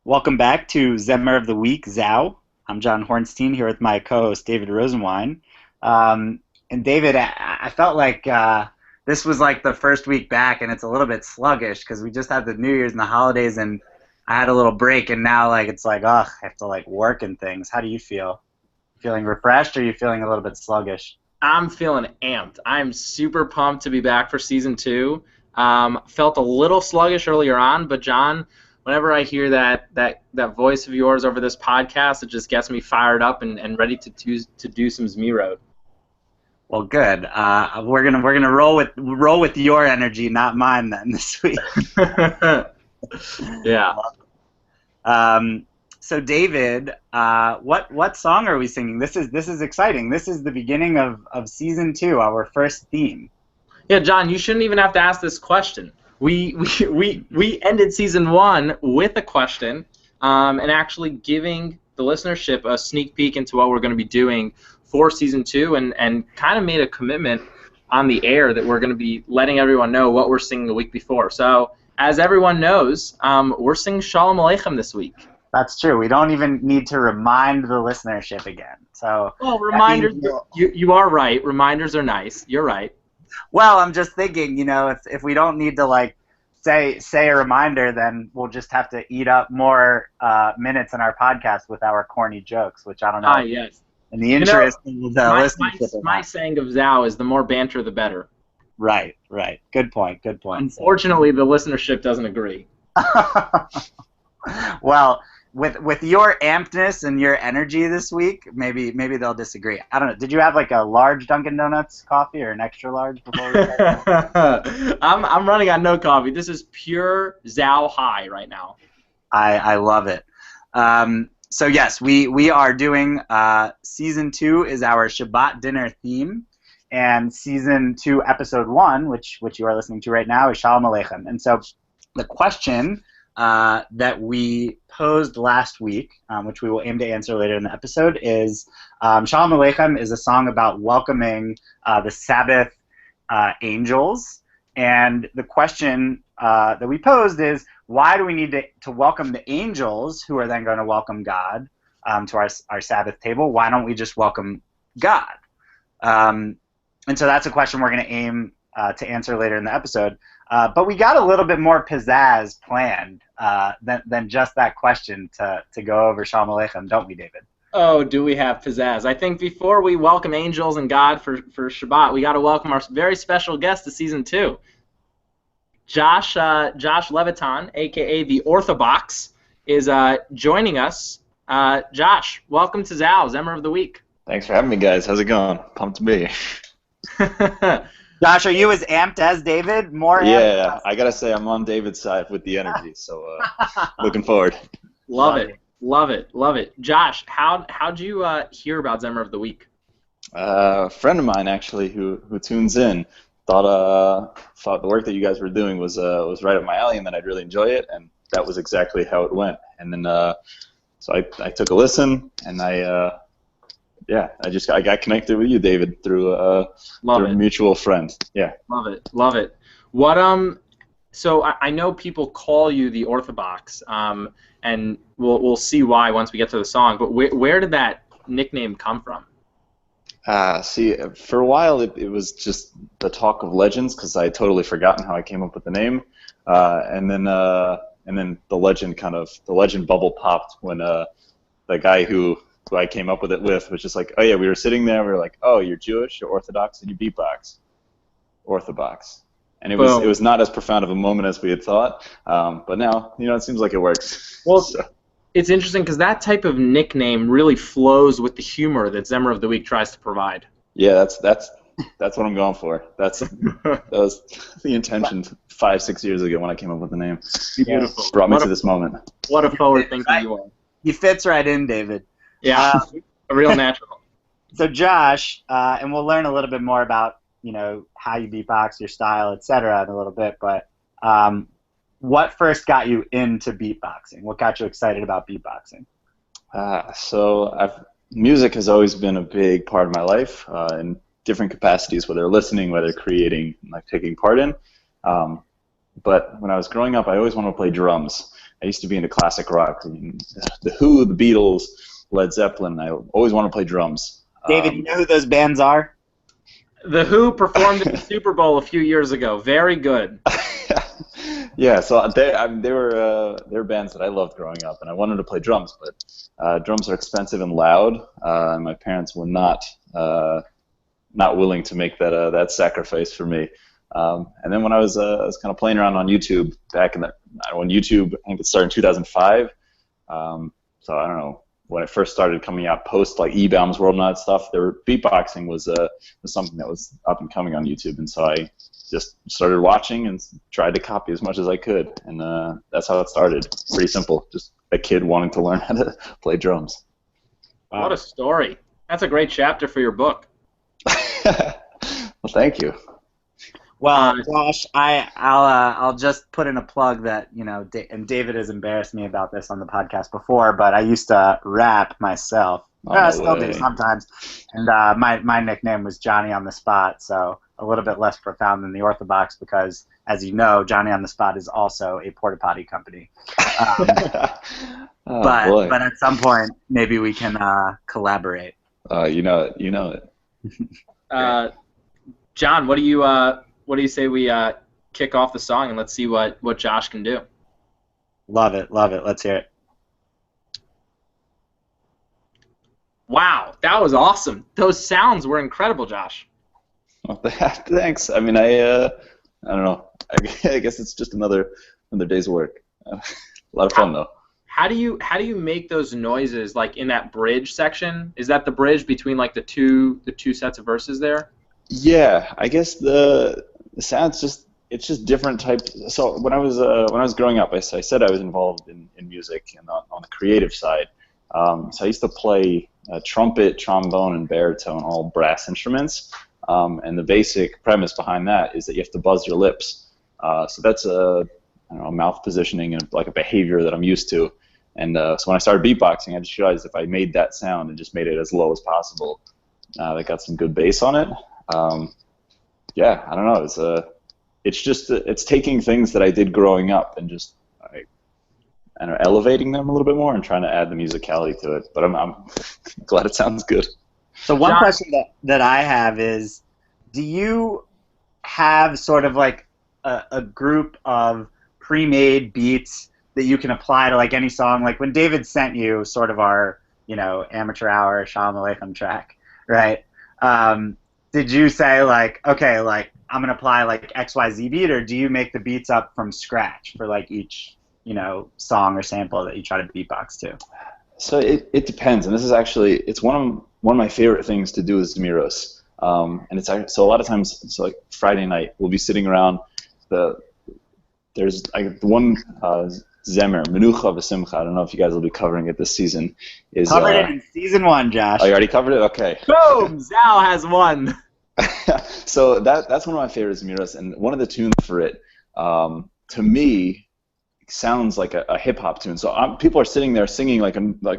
Welcome back to Zemer of the Week, Zhao. I'm John Hornstein here with my co-host David Rosenwine. And David, I felt like this was like the first week back, and it's a little bit sluggish because we just had the New Year's and the holidays, and I had a little break, and now it's like, ugh, I have to work and things. How do you feel? Feeling refreshed, or are you feeling a little bit sluggish? I'm feeling amped. I'm super pumped to be back for season 2. Felt a little sluggish earlier on, but John, whenever I hear that voice of yours over this podcast, it just gets me fired up and ready to do some Zemer. Well, good. We're gonna roll with your energy, not mine, then this week. Yeah. So David, what song are we singing? This is exciting. This is the beginning of season 2, our first theme. Yeah, John, you shouldn't even have to ask this question. We ended season 1 with a question, and actually giving the listenership a sneak peek into what we're going to be doing for season 2, and kind of made a commitment on the air that we're going to be letting everyone know what we're singing the week before. So, as everyone knows, we're singing Shalom Aleichem this week. That's true. We don't even need to remind the listenership again. So. Well, reminders. You are right. Reminders are nice. You're right. Well, I'm just thinking, if we don't need to say a reminder, then we'll just have to eat up more minutes in our podcast with our corny jokes, which I don't know. Yes. In the interest of the listenership. My saying of Zhao is the more banter, the better. Right. Good point. Unfortunately, the listenership doesn't agree. Well, with your ampness and your energy this week, maybe they'll disagree. I don't know. Did you have a large Dunkin' Donuts coffee or an extra large before we started? I'm running on no coffee. This is pure Zhao high right now. I love it. So yes, we are doing season 2 is our Shabbat dinner theme, and season 2 episode 1, which you are listening to right now, is Shalom Aleichem. And so the question that we posed last week, which we will aim to answer later in the episode, is Shalom Aleichem is a song about welcoming the Sabbath angels. And the question that we posed is, why do we need to welcome the angels, who are then going to welcome God to our Sabbath table? Why don't we just welcome God? And so that's a question we're going to aim to answer later in the episode. But we got a little bit more pizzazz planned than just that question to go over Shalom Aleichem, don't we, David? Oh, do we have pizzazz? I think before we welcome angels and God for Shabbat, we got to welcome our very special guest to season 2. Josh Leviton, a.k.a. the Orthobox, is joining us. Josh, welcome to Zhao, Zemer of the Week. Thanks for having me, guys. How's it going? Pumped to be here. Josh, are you as amped as David? More amped? Yeah, I gotta say I'm on David's side with the energy, so looking forward. Love it. Josh, how'd you hear about Zemer of the Week? A friend of mine actually who tunes in thought the work that you guys were doing was right up my alley, and that I'd really enjoy it, and that was exactly how it went. And then so I took a listen, and I got connected with you, David, through a mutual friend. Yeah. Love it. What so I know people call you the Orthobox, and we'll see why once we get to the song. But where did that nickname come from? See, for a while it was just the talk of legends, because I had totally forgotten how I came up with the name, and then the legend bubble popped when the guy who I came up with it with was just like, oh yeah, we were sitting there, we were like, oh, you're Jewish, you're Orthodox, and you beatbox. Orthobox. And it was not as profound of a moment as we had thought, but now, it seems like it works. Well, so. It's interesting because that type of nickname really flows with the humor that Zemer of the Week tries to provide. Yeah, that's what I'm going for. That was the intention 5-6 years ago when I came up with the name. Beautiful. Brought me to this moment. What a forward thinker you are. He fits right in, David. Yeah, a real natural. So Josh, and we'll learn a little bit more about how you beatbox, your style, etc. in a little bit. But what first got you into beatboxing? What got you excited about beatboxing? So music has always been a big part of my life in different capacities, whether listening, whether creating, taking part in. But when I was growing up, I always wanted to play drums. I used to be into classic rock. I mean, the Who, the Beatles, Led Zeppelin. I always wanted to play drums. David, you know who those bands are? The Who performed in the Super Bowl a few years ago. Very good. Yeah, so they were bands that I loved growing up, and I wanted to play drums, but drums are expensive and loud, and my parents were not willing to make that sacrifice for me. And then when I was kind of playing around on YouTube back when YouTube, I think it started in 2005. So I don't know, when it first started coming out post like E-Bombs World and all that stuff, beatboxing was something that was up and coming on YouTube, and so I just started watching and tried to copy as much as I could, and that's how it started. Pretty simple, just a kid wanting to learn how to play drums. Wow. What a story! That's a great chapter for your book. Well, thank you. Well, Josh, I'll just put in a plug that, and David has embarrassed me about this on the podcast before, but I used to rap myself. I still do sometimes. And my nickname was Johnny on the Spot, so a little bit less profound than the Orthodox because, as you know, Johnny on the Spot is also a porta potty company. But at some point, maybe we can collaborate. You know it. John, what do you say we kick off the song and let's see what Josh can do? Love it. Let's hear it. Wow, that was awesome. Those sounds were incredible, Josh. Well, thanks. I mean, I don't know. I guess it's just another day's work. A lot of fun though. How do you make those noises like in that bridge section? Is that the bridge between like the two sets of verses there? Yeah, I guess the sounds it's just different types. So when I was growing up, I said I was involved in music and on the creative side. So I used to play trumpet, trombone, and baritone, all brass instruments. And the basic premise behind that is that you have to buzz your lips. So that's mouth positioning and like a behavior that I'm used to. And so when I started beatboxing, I just realized if I made that sound and just made it as low as possible, that got some good bass on it. Yeah, I don't know. It's taking things that I did growing up and just elevating them a little bit more and trying to add the musicality to it. But I'm glad it sounds good. So one question that I have is, do you have sort of like a group of pre-made beats that you can apply to like any song? Like when David sent you sort of our amateur hour Shalom Aleichem track, right? Did you say like, okay, like I'm gonna apply like XYZ beat, or do you make the beats up from scratch for like each song or sample that you try to beatbox to? So it depends, and this is actually it's one of my favorite things to do is Zemiros. And so a lot of times it's like Friday night we'll be sitting around there's one Zemer, Menucha v'Simcha. I don't know if you guys will be covering it this season. Covered it in season 1, Josh. Oh, you already covered it? Okay. Boom! Zal has won. So that's one of my favorite Zemiros, and one of the tunes for it, to me, sounds like a hip hop tune. So people are sitting there singing like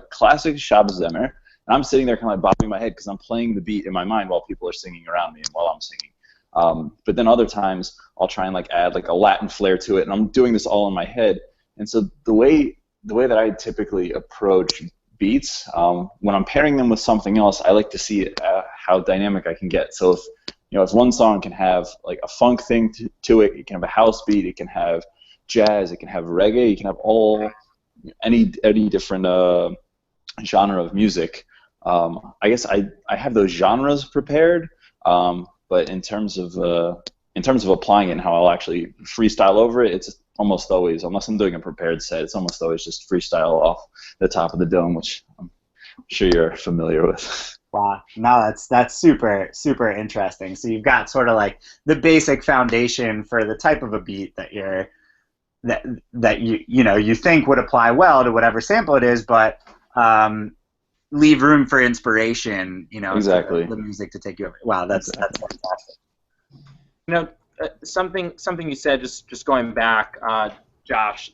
classic Shabbos Zemer, and I'm sitting there kind of like bobbing my head because I'm playing the beat in my mind while people are singing around me and while I'm singing. But then other times I'll try and like add like a Latin flair to it, and I'm doing this all in my head. And so the way that I typically approach beats, when I'm pairing them with something else, I like to see how dynamic I can get. So if one song can have like a funk thing to it, it can have a house beat, it can have jazz, it can have reggae, you can have any different genre of music. I guess I have those genres prepared, but in terms of applying it and how I'll actually freestyle over it, it's almost always, unless I'm doing a prepared set, it's almost always just freestyle off the top of the dome, which I'm sure you're familiar with. Wow, no, that's super, super interesting. So you've got sort of like the basic foundation for the type of a beat that you think would apply well to whatever sample it is, but leave room for inspiration, exactly. For the music to take you over. Wow, that's fantastic. Something you said, just going back, Josh,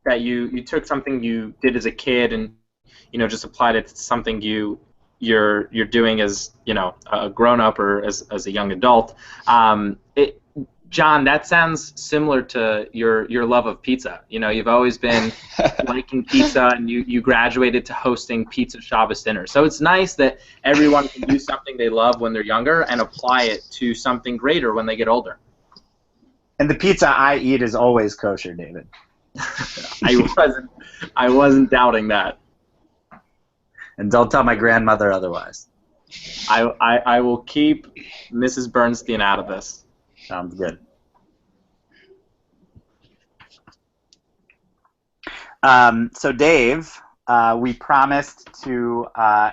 that you took something you did as a kid and just applied it to something you're doing as a grown up or as a young adult. John, that sounds similar to your love of pizza. You know, you've always been liking pizza, and you graduated to hosting pizza Shabbos dinner. So it's nice that everyone can do something they love when they're younger and apply it to something greater when they get older. And the pizza I eat is always kosher, David. I wasn't doubting that. And don't tell my grandmother otherwise. I will keep Mrs. Bernstein out of this. Sounds good. So Dave, we promised to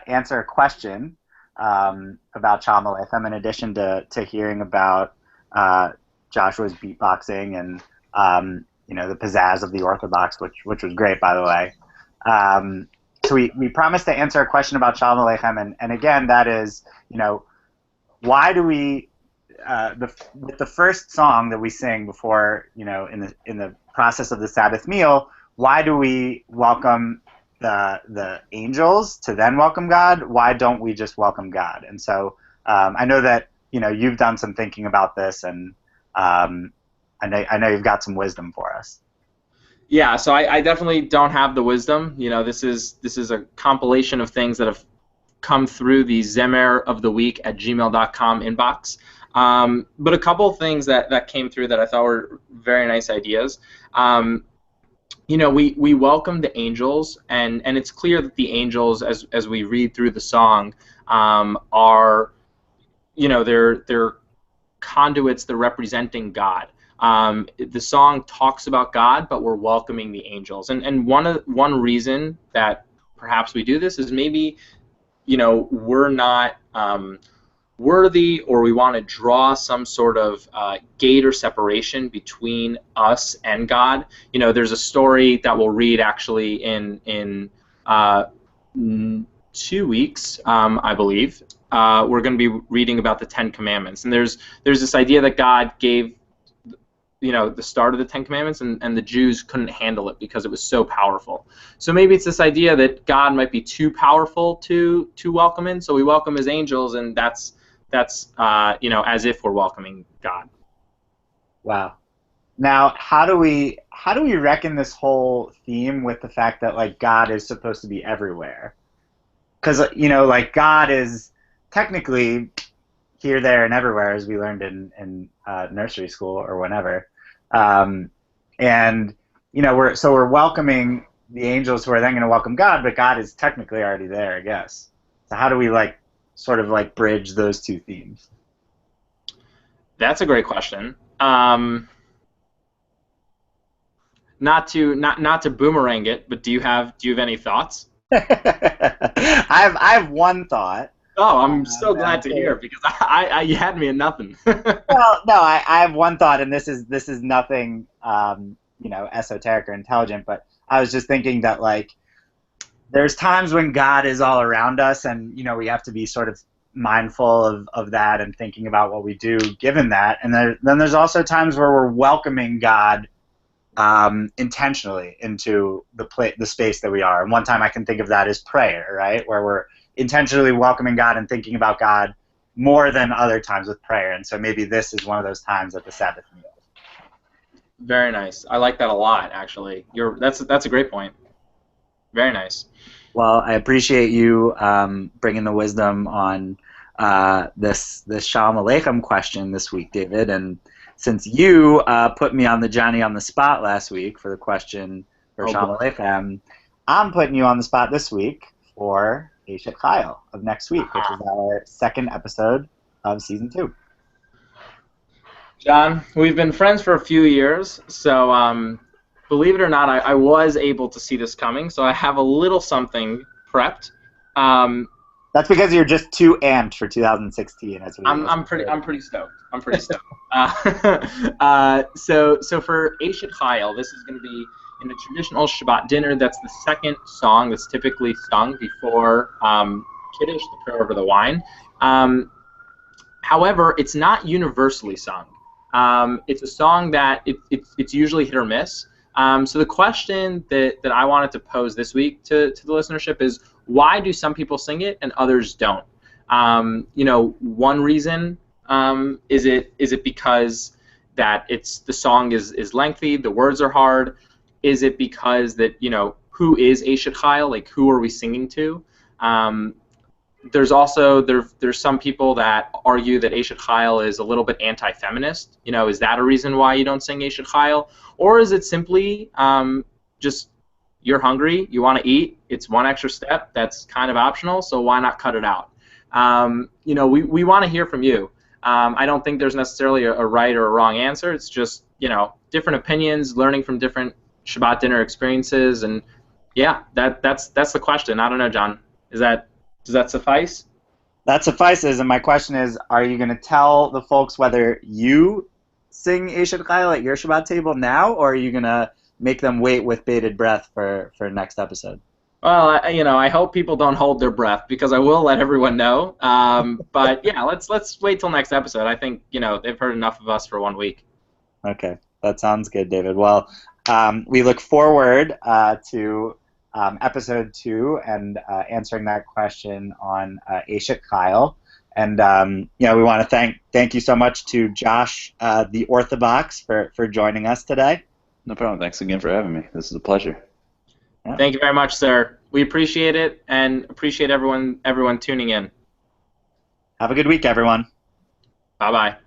answer a question about Shalom Aleichem in addition to hearing about Joshua's beatboxing and the pizzazz of the Orthodox, which was great, by the way. So we promised to answer a question about Shalom Aleichem, and again, that is, why do we with the first song that we sing before, in the process of the Sabbath meal, why do we welcome the angels to then welcome God? Why don't we just welcome God? And so I know that you've done some thinking about this, and I know you've got some wisdom for us. Yeah, so I definitely don't have the wisdom. This is a compilation of things that have come through the Zemer of the week at gmail.com inbox. But a couple of things that came through that I thought were very nice ideas. We welcome the angels, and it's clear that the angels, as we read through the song, are, they're conduits, they're representing God. The song talks about God, but we're welcoming the angels. And one reason that perhaps we do this is maybe, we're not worthy, or we want to draw some sort of gate or separation between us and God. There's a story that we'll read actually in 2 weeks, I believe. We're going to be reading about the Ten Commandments, and there's this idea that God gave the start of the Ten Commandments, and the Jews couldn't handle it because it was so powerful. So maybe it's this idea that God might be too powerful to welcome in, so we welcome his angels, and that's as if we're welcoming God. Wow. Now, how do we reckon this whole theme with the fact that God is supposed to be everywhere? Because God is technically here, there, and everywhere, as we learned in nursery school or whenever, and we're welcoming the angels who are then going to welcome God, but God is technically already there, I guess. So how do we sort of bridge those two themes? That's a great question. Not to boomerang it, but do you have any thoughts? I have one thought. Oh, I'm so glad to hear, because you had me at nothing. Well, no, I have one thought, and this is nothing esoteric or intelligent, but I was just thinking that there's times when God is all around us, and we have to be sort of mindful of that and thinking about what we do given that, and then there's also times where we're welcoming God intentionally into the space that we are. And one time I can think of that as prayer, right, where we're intentionally welcoming God and thinking about God more than other times with prayer. And so maybe this is one of those times at the Sabbath meal. Very nice. I like that a lot, actually. That's a great point. Very nice. Well, I appreciate you bringing the wisdom on this Shalom Aleichem question this week, David. And since you put me on the Johnny on the spot last week for the question for Shalom Aleichem, I'm putting you on the spot this week for Eishet Chayil of next week, which is our second episode of Season 2. John, we've been friends for a few years, so believe it or not, I was able to see this coming, so I have a little something prepped. That's because you're just too amped for 2016. I'm pretty stoked. I'm pretty stoked. So for Eishet Chayil, this is going to be in a traditional Shabbat dinner. That's the second song that's typically sung before Kiddush, the prayer over the wine. However, it's not universally sung. It's a song that it's usually hit or miss. So the question that I wanted to pose this week to the listenership is, why do some people sing it and others don't? One reason is it because that the song is lengthy, the words are hard? Is it because that, who is Eshet Chayil? Like, who are we singing to? There's also there's some people that argue that Eshet Chayil is a little bit anti-feminist. Is that a reason why you don't sing Eshet Chayil, or is it simply just you're hungry, you want to eat? It's one extra step that's kind of optional, so why not cut it out? We want to hear from you. I don't think there's necessarily a right or a wrong answer. It's just different opinions, learning from different Shabbat dinner experiences, and yeah, that's the question. I don't know, John. Does that suffice? That suffices, and my question is, are you going to tell the folks whether you sing Eshet Chayil at your Shabbat table now, or are you going to make them wait with bated breath for next episode? Well, I hope people don't hold their breath, because I will let everyone know. But yeah, let's wait till next episode. I think they've heard enough of us for 1 week. Okay, that sounds good, David. Well, we look forward to episode 2 and answering that question on Eshet Chayil. And we want to thank you so much to Josh, the Orthodox, for joining us today. No problem. Thanks again for having me. This is a pleasure. Yeah. Thank you very much, sir. We appreciate it, and appreciate everyone tuning in. Have a good week, everyone. Bye-bye.